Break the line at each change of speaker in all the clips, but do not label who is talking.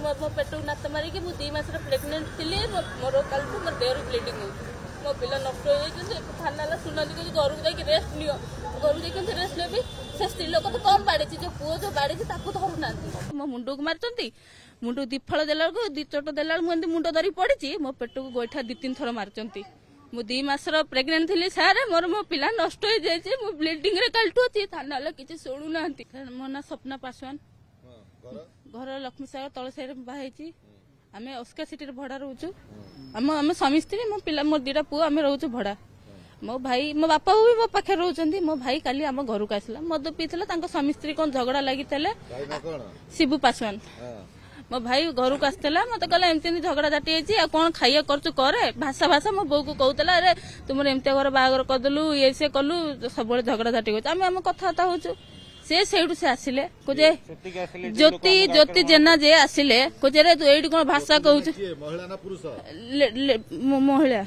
मो पेट को नात मारिकी मु 2 मास प्रेगनेंट थी मोर कल मोर देह ब्लीडिंग हो मो पिला नष्ट हो थाना शुणुना कि घर को जाकि रेस्ट नियो घर को रेस्ट ने से स्त्री लोक तो कम बाड़ी जो पुओ जो बाड़ी धरू ना मो मुंड को मारी मुंड दीफल देला दी चोट देला मुंड धरी पड़ी मो पेट को गोईठा 2-3 थर मारी मु 2 मास प्रेगनेंट थी सारे मोर मो पिला नष्ट हो जाए मो ब्लीडिंग रे कालटू अच्छी थाना किसी शुणु ना मो ना सपना पासवान घर लक्ष्मी सागर तल साइड बाहर आम अस्का सिटी भड़ा रोचु आम स्वामी स्त्री मो पिला मोर 2टा पुओ आम रोचु भड़ा मो भाई मो बापा भी मो पाखे रोचंती मो भाई काली आम घर को आसला मद पीला स्वामी स्त्री कौन झगड़ा लगी शिबू पासवान मो भाई घर को आसला मत कहला एमती झगड़ा झाटी कौन खाइया कर भाषा भाषा मो बो को कहला अरे तुम एमती घर बाहर करदेलु ये से कलु सब झगड़ा झाटी आम आम कथबार्ता होचु से आसिले कोजे ज्योति ज्योति जेना जे आसिले कोजे रे तू एडी कोन भाषा कहू महिला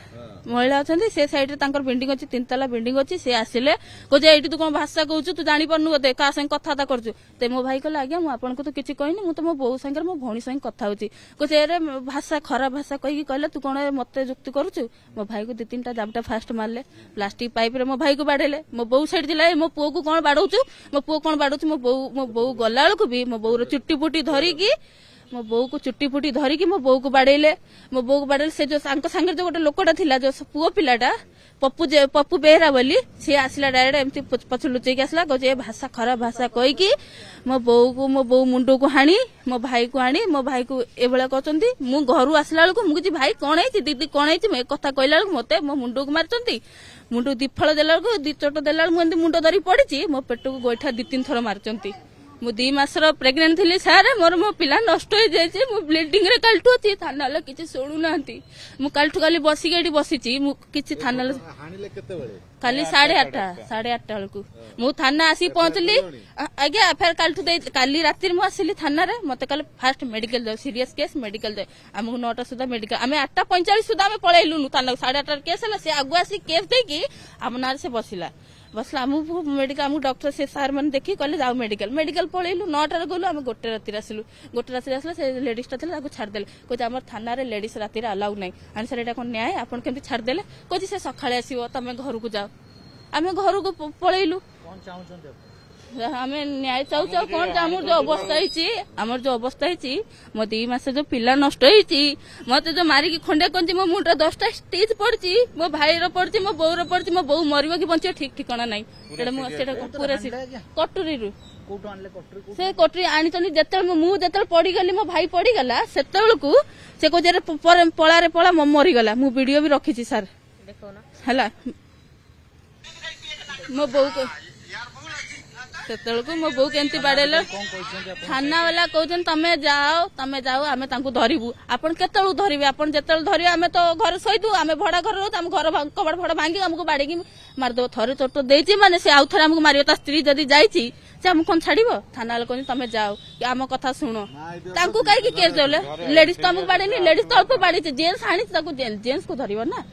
महिला अच्छा से साइड रे बिल्डिंग अच्छी 3 तला बिल्डिंग अच्छी से आसिले कोजे एडी तू कोन भाषा कहू तू जानी पारनु बोधे का संग कथाता करछु ते मो भाई कहला आज्ञा मु आपन को तो किछि कहनी मु तो मो बो संगे मो भौणी संग कथा होची कोजे रे भाषा खराब भाषा कहि कहले तू कोन मते जुक्ति करछु मो भाई को 2-3टा जाबटा फास्ट मारले प्लास्टिक पाइप रे मो भाई को बाडेले मो बो साइड दिला मो पुओ को कोन बाडौछु मो पुओ कोन बाडौछु मो बो गला बेलू भी मो बो चुट्टी पुटी धरिकी मो बो को चुट्टी पुटी धरिकी मो बो को बाड़ेले मो बो को बाड़ेले से जो सांगे जो गोटे लोकटा थिला जो पुओ पिलाटा पप्पू बेहरा बोली सी आसला डायरेक्ट एमती पछ लुचेकी आसला जे भाषा खराब भाषा कहीकि मो बो मुंड को हाणी मो भाई को हाणी मो भाई को ए भला कहचंती मु घर आसला बेलू मुझे भाई कौन है दीदी कौन है मैं कथा कहला मते मो मुंड को मारचंती मुंड दीफल देला दी चोट देला मुंड धरी पड़ी मो पेट को गोईठा 2-3 थर मारी मु 2 मास प्रेगनेंट थी सारे मोर मो पिला नष्ट हो जाए मो ब्लीडिंग रे कालटू अच्छी थाना किसी शुणु ना मु कालटू काली बसिक एटी बसी किसी थाना काली 8:30 बेलू मु थाना आसी पहुंचली आज्ञा फेर कालटू काली राति मु आसिली थाना रे मते कहले फास्ट मेडिकल जाओ सीरियस केस मेडिकल जाओ आमको 9टा सुधा मेडिकल आम 8:45 सुधा आम पलैलु थाना 8:30 केस है से आगु आसी केस देकी आम ना से बसला आमको मेडिकल आमको डॉक्टर से सार मैंने देखी कहले जाओ मेडिकल पलैलु 9टार गलु आम 1 राति आसलु 1 राति आसला से लेडीज टा छाड़देले कहते आम थाना रे लेडीज राति अलाउ ना आनी सर एटा कौन न्याय आपन केमती छाड़देले कहते से सकाळे आसीबो तमे घर को जाओ आम घर को पलैलु आम न्याय चाहू कौन आम जो अवस्था है मो 2 मास जो पिला नष्ट होती मत जो मारिकी खंडे कंची मो मुंड 10टा स्टिच पड़ी मो भाई पड़ी मो बो पड़ी मो बो मर कि बंच ठीक ठिकाना ना पूरा कटुरी से कटुरी आनी जो पड़गली मो भाई पड़गला से पलारे पला मरीगला मु वीडियो भी रखी सार है मो बो को से मो बो केमती बाड़ेल थाना वाला कहते तमें जाओ आम धरबू आपन केतलू धरबे आपन जेतल धरबे आम तो घर शोदू आम भड़ा घर रोज आम घर कबाड़ फड़ भांगी आमको बाड़ी मारदेव थरे चोट देती माने से आउ थे आमको मार स्त्री जदि जाइए से आम कौन छाड़ थाना वाला कहते तमें जाओ कि आम कथा शुण कहीं केस देले लेडीज तो आमको बाड़ेनी लेडीज तो अल्प बाड़ी जेन्स हाणी जेन्स को धरब ना